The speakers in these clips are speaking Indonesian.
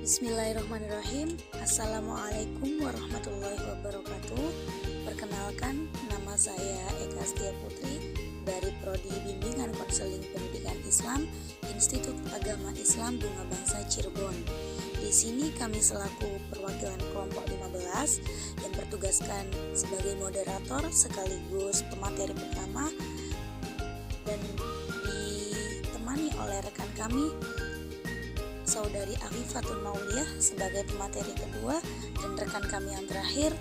Bismillahirrahmanirrahim. Assalamualaikum warahmatullahi wabarakatuh. Perkenalkan, nama saya Eka Setia Putri dari Prodi Bimbingan Konseling Pendidikan Islam, Institut Agama Islam Bunga Bangsa Cirebon. Di sini kami selaku perwakilan kelompok 15 yang bertugaskan sebagai moderator sekaligus pemateri pertama dan ditemani oleh rekan kami Saudari Afifatul Mauliah sebagai pemateri kedua dan rekan kami yang terakhir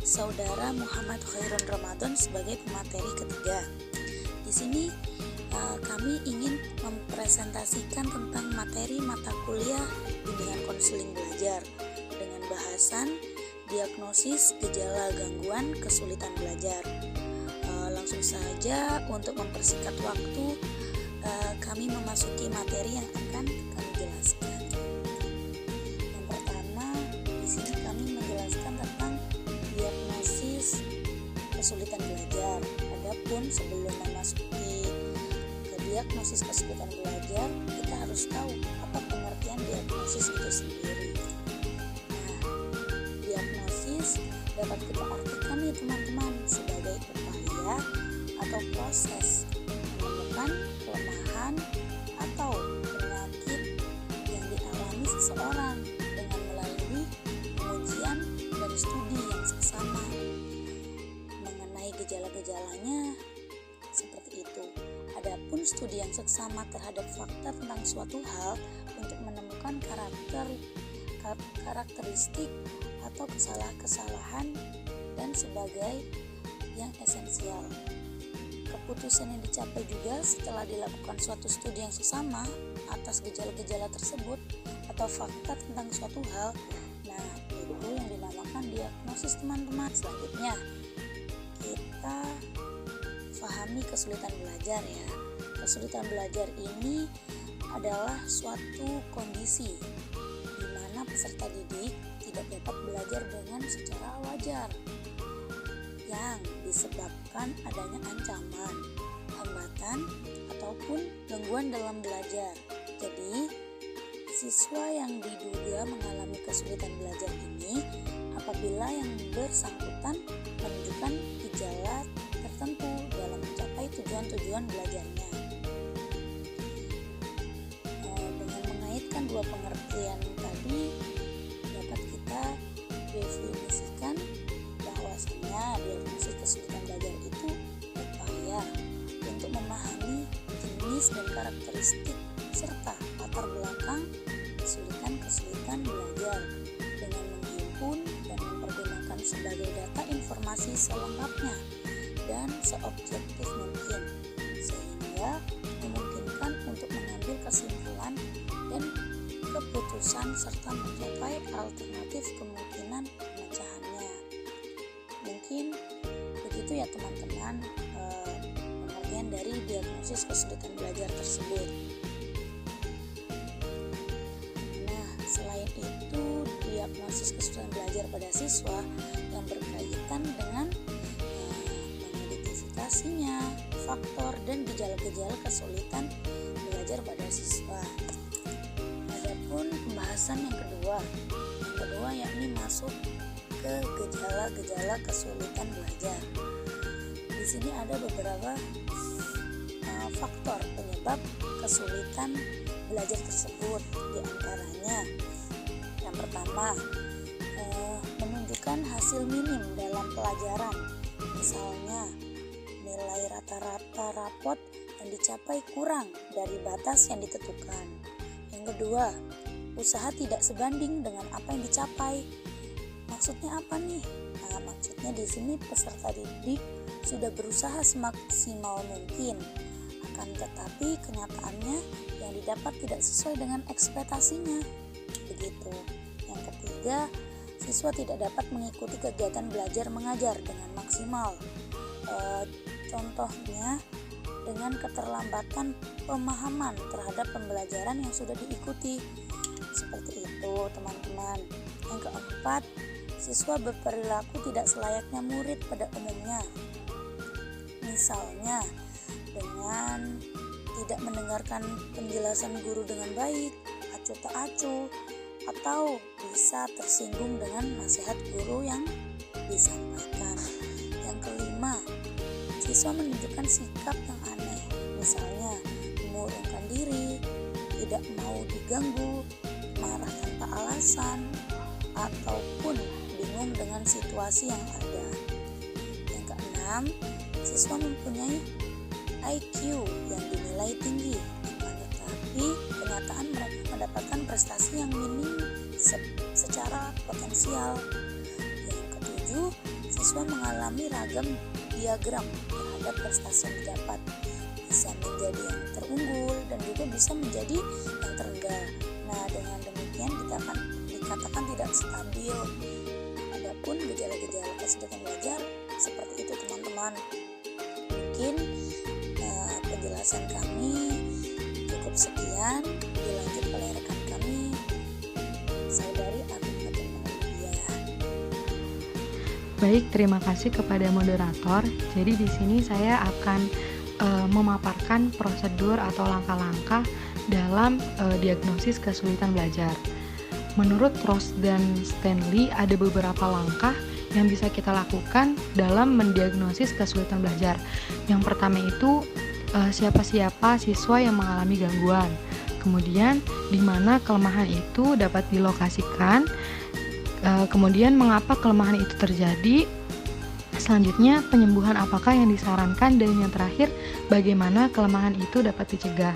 Saudara Muhammad Khairun Ramadan sebagai pemateri ketiga. Di sini kami ingin mempresentasikan tentang materi mata kuliah bimbingan konseling belajar dengan bahasan diagnosis gejala gangguan kesulitan belajar. Langsung saja untuk mempersingkat waktu, kami memasuki materi yang akan kami jelaskan. Yang pertama, di sini kami menjelaskan tentang diagnosis kesulitan belajar. Adapun sebelum memasuki ke diagnosis kesulitan belajar, kita harus tahu apa pengertian diagnosis itu sendiri. Nah, diagnosis dapat kita artikan nih teman-teman sebagai upaya atau proses menemukan kelemahan atau penyakit yang dialami seseorang dengan melalui pengujian dan studi yang seksama. Mengenai gejala-gejalanya seperti itu. Adapun studi yang seksama terhadap fakta tentang suatu hal untuk menemukan karakteristik atau kesalahan dan sebagai yang esensial. Keputusan yang dicapai juga setelah dilakukan suatu studi yang seksama atas gejala-gejala tersebut atau fakta tentang suatu hal. Nah, itu yang dinamakan diagnosis teman-teman. Selanjutnya, kita pahami kesulitan belajar ya. Kesulitan belajar ini adalah suatu kondisi di mana peserta didik tidak dapat belajar dengan secara wajar yang disebabkan adanya ancaman, hambatan, ataupun gangguan dalam belajar. Jadi, siswa yang diduga mengalami kesulitan belajar ini apabila yang bersangkutan menunjukkan gejala tertentu dalam mencapai tujuan-tujuan belajarnya. Dengan mengaitkan dua pengertian tadi, dapat kita definisikan bahwasanya diagnosis kesulitan belajar itu upaya untuk memahami jenis dan karakteristik serta latar belakang kesulitan belajar dengan menghimpun dan mempergunakan sebagai data informasi selengkapnya dan seobjektif mungkin sehingga memungkinkan untuk mengambil kesimpulan dan keputusan serta mencapai alternatif kemungkinan pemecahannya. Mungkin begitu ya teman-teman pengertian dari diagnosis kesulitan belajar tersebut. Nah, selain itu diagnosis kesulitan belajar pada siswa yang berkaitan dengan mengidentifikasinya, faktor dan gejala-gejala kesulitan belajar pada siswa. Adapun pembahasan yang kedua yakni masuk ke gejala-gejala kesulitan belajar. Di sini ada beberapa faktor penyebab kesulitan belajar tersebut. Di antaranya, yang pertama, menunjukkan hasil minim dalam pelajaran. Misalnya, nilai rata-rata rapot yang dicapai kurang dari batas yang ditentukan. Yang kedua, usaha tidak sebanding dengan apa yang dicapai. Maksudnya apa nih? Nah, maksudnya di sini peserta didik sudah berusaha semaksimal mungkin, akan tetapi kenyataannya yang didapat tidak sesuai dengan ekspektasinya. Begitu. Yang ketiga, siswa tidak dapat mengikuti kegiatan belajar mengajar dengan maksimal. Contohnya dengan keterlambatan pemahaman terhadap pembelajaran yang sudah diikuti. Seperti itu, teman-teman. Yang keempat, siswa berperilaku tidak selayaknya murid pada umumnya. Misalnya, dengan tidak mendengarkan penjelasan guru dengan baik, acuh tak acuh, atau bisa tersinggung dengan nasihat guru yang disampaikan. Yang kelima, siswa menunjukkan sikap yang aneh, misalnya mengurungkan diri, tidak mau diganggu, marah tanpa alasan, ataupun bingung dengan situasi yang ada. Yang keenam, siswa mempunyai IQ yang dinilai tinggi, tetapi kenyataan mereka mendapatkan prestasi yang minim secara potensial. Yang ketujuh, siswa mengalami ragam diagram terhadap prestasi yang didapat, bisa menjadi yang terunggul dan juga bisa menjadi yang terendah. Nah, dengan demikian dikatakan tidak stabil. Adapun gejala-gejala kesulitan belajar seperti itu teman-teman. Mungkin penjelasan kami cukup sekian, dilanjut oleh rekan kami, saudari Aminatun Maulidia. Baik, terima kasih kepada moderator. Jadi di sini saya akan memaparkan prosedur atau langkah-langkah dalam diagnosis kesulitan belajar. Menurut Ross dan Stanley, ada beberapa langkah yang bisa kita lakukan dalam mendiagnosis kesulitan belajar. Yang pertama itu siapa-siapa siswa yang mengalami gangguan. Kemudian di mana kelemahan itu dapat dilokasikan. Kemudian mengapa kelemahan itu terjadi. Selanjutnya, penyembuhan apakah yang disarankan, dan yang terakhir, bagaimana kelemahan itu dapat dicegah.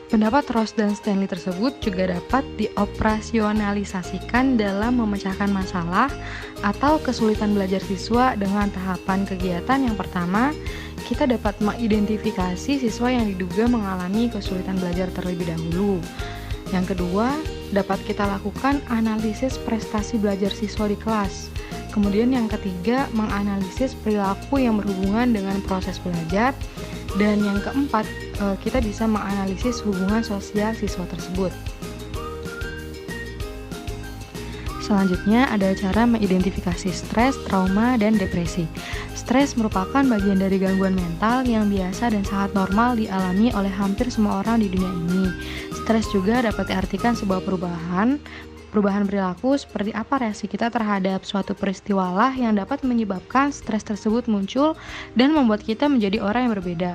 Pendapat Ross dan Stanley tersebut juga dapat dioperasionalisasikan dalam memecahkan masalah atau kesulitan belajar siswa dengan tahapan kegiatan. Yang pertama, kita dapat mengidentifikasi siswa yang diduga mengalami kesulitan belajar terlebih dahulu. Yang kedua, dapat kita lakukan analisis prestasi belajar siswa di kelas. Kemudian yang ketiga, menganalisis perilaku yang berhubungan dengan proses belajar. Dan yang keempat, kita bisa menganalisis hubungan sosial siswa tersebut. Selanjutnya ada cara mengidentifikasi stres, trauma, dan depresi. Stres merupakan bagian dari gangguan mental yang biasa dan sangat normal dialami oleh hampir semua orang di dunia ini. Stres juga dapat diartikan sebuah perubahan perilaku, seperti apa reaksi kita terhadap suatu peristiwa lah yang dapat menyebabkan stres tersebut muncul dan membuat kita menjadi orang yang berbeda.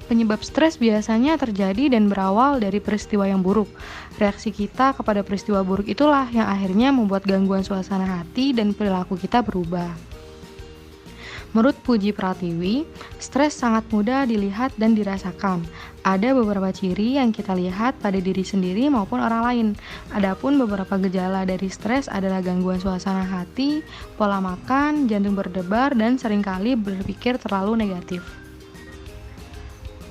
Penyebab stres biasanya terjadi dan berawal dari peristiwa yang buruk. Reaksi kita kepada peristiwa buruk itulah yang akhirnya membuat gangguan suasana hati dan perilaku kita berubah. Menurut Puji Pratiwi, stres sangat mudah dilihat dan dirasakan. Ada beberapa ciri yang kita lihat pada diri sendiri maupun orang lain. Adapun beberapa gejala dari stres adalah gangguan suasana hati, pola makan, jantung berdebar, dan seringkali berpikir terlalu negatif.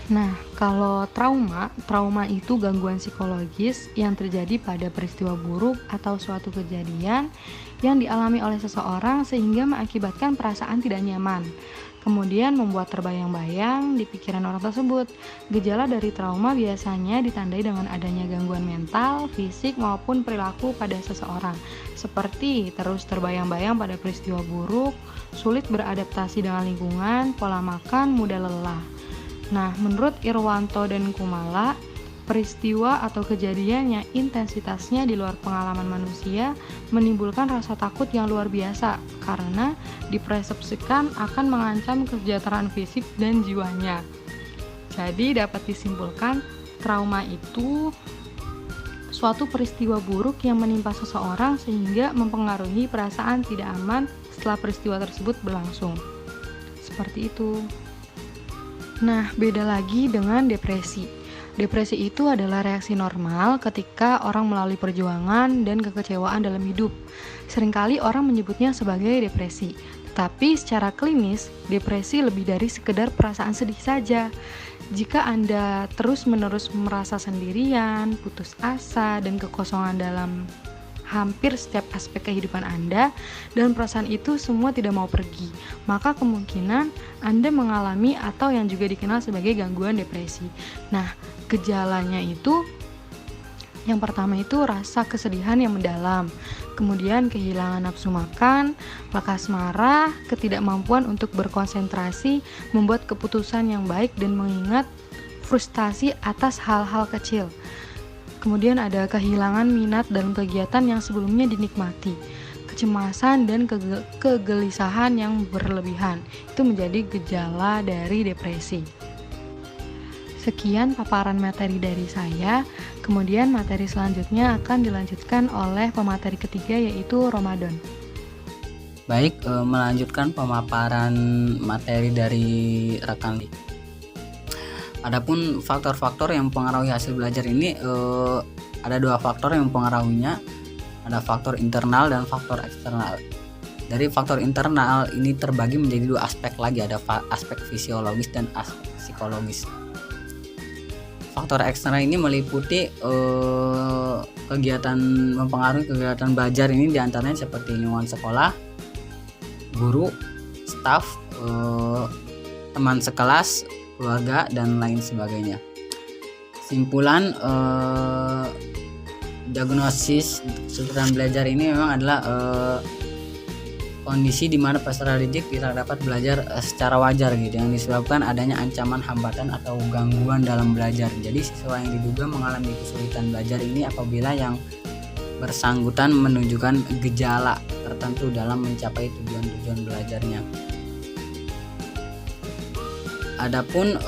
Nah, kalau trauma itu gangguan psikologis yang terjadi pada peristiwa buruk atau suatu kejadian yang dialami oleh seseorang sehingga mengakibatkan perasaan tidak nyaman. Kemudian membuat terbayang-bayang di pikiran orang tersebut. Gejala dari trauma biasanya ditandai dengan adanya gangguan mental, fisik, maupun perilaku pada seseorang. Seperti terus terbayang-bayang pada peristiwa buruk, sulit beradaptasi dengan lingkungan, pola makan, mudah lelah. Nah, menurut Irwanto dan Kumala, peristiwa atau kejadian yang intensitasnya di luar pengalaman manusia menimbulkan rasa takut yang luar biasa karena dipersepsikan akan mengancam kesejahteraan fisik dan jiwanya. Jadi dapat disimpulkan trauma itu suatu peristiwa buruk yang menimpa seseorang sehingga mempengaruhi perasaan tidak aman setelah peristiwa tersebut berlangsung. Seperti itu. Nah, beda lagi dengan depresi. Depresi itu adalah reaksi normal ketika orang melalui perjuangan dan kekecewaan dalam hidup. Seringkali orang menyebutnya sebagai depresi. Tetapi secara klinis, depresi lebih dari sekedar perasaan sedih saja. Jika Anda terus-menerus merasa sendirian, putus asa, dan kekosongan dalam hampir setiap aspek kehidupan Anda, dan perasaan itu semua tidak mau pergi, maka kemungkinan Anda mengalami atau yang juga dikenal sebagai gangguan depresi. Nah, gejalanya itu yang pertama itu rasa kesedihan yang mendalam, kemudian kehilangan nafsu makan, lekas marah, ketidakmampuan untuk berkonsentrasi, membuat keputusan yang baik dan mengingat frustasi atas hal-hal kecil. Kemudian ada kehilangan minat dalam kegiatan yang sebelumnya dinikmati. Kecemasan dan kegelisahan yang berlebihan. Itu menjadi gejala dari depresi. Sekian paparan materi dari saya. Kemudian materi selanjutnya akan dilanjutkan oleh pemateri ketiga, yaitu Ramadan. Baik, melanjutkan pemaparan materi dari rekan. Adapun faktor-faktor yang mempengaruhi hasil belajar ini, ada 2 faktor yang mempengaruhinya. Ada faktor internal dan faktor eksternal. Dari faktor internal ini terbagi menjadi 2 aspek lagi, ada aspek fisiologis dan aspek psikologis. Faktor eksternal ini meliputi mempengaruhi kegiatan belajar ini diantaranya seperti lingkungan sekolah, guru, staf, teman sekelas, keluarga, dan lain sebagainya. Simpulan, diagnosis kesulitan belajar ini memang adalah kondisi di mana peserta didik tidak dapat belajar secara wajar gitu, yang disebabkan adanya ancaman hambatan atau gangguan dalam belajar. Jadi siswa yang diduga mengalami kesulitan belajar ini apabila yang bersangkutan menunjukkan gejala tertentu dalam mencapai tujuan-tujuan belajarnya. Adapun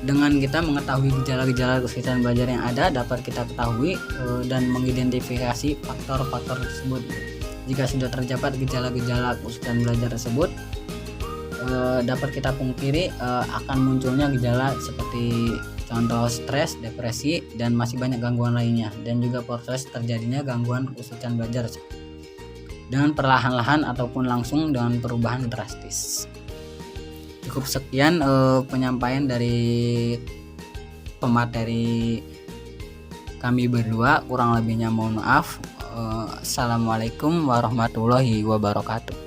dengan kita mengetahui gejala-gejala kesulitan belajar yang ada, dapat kita ketahui dan mengidentifikasi faktor-faktor tersebut. Jika sudah terdapat gejala-gejala kesulitan belajar tersebut, dapat kita pungkiri akan munculnya gejala seperti contoh stres, depresi, dan masih banyak gangguan lainnya, dan juga proses terjadinya gangguan kesulitan belajar dengan perlahan-lahan ataupun langsung dengan perubahan drastis. Cukup sekian penyampaian dari pemateri kami berdua, kurang lebihnya mohon maaf. Assalamualaikum warahmatullahi wabarakatuh.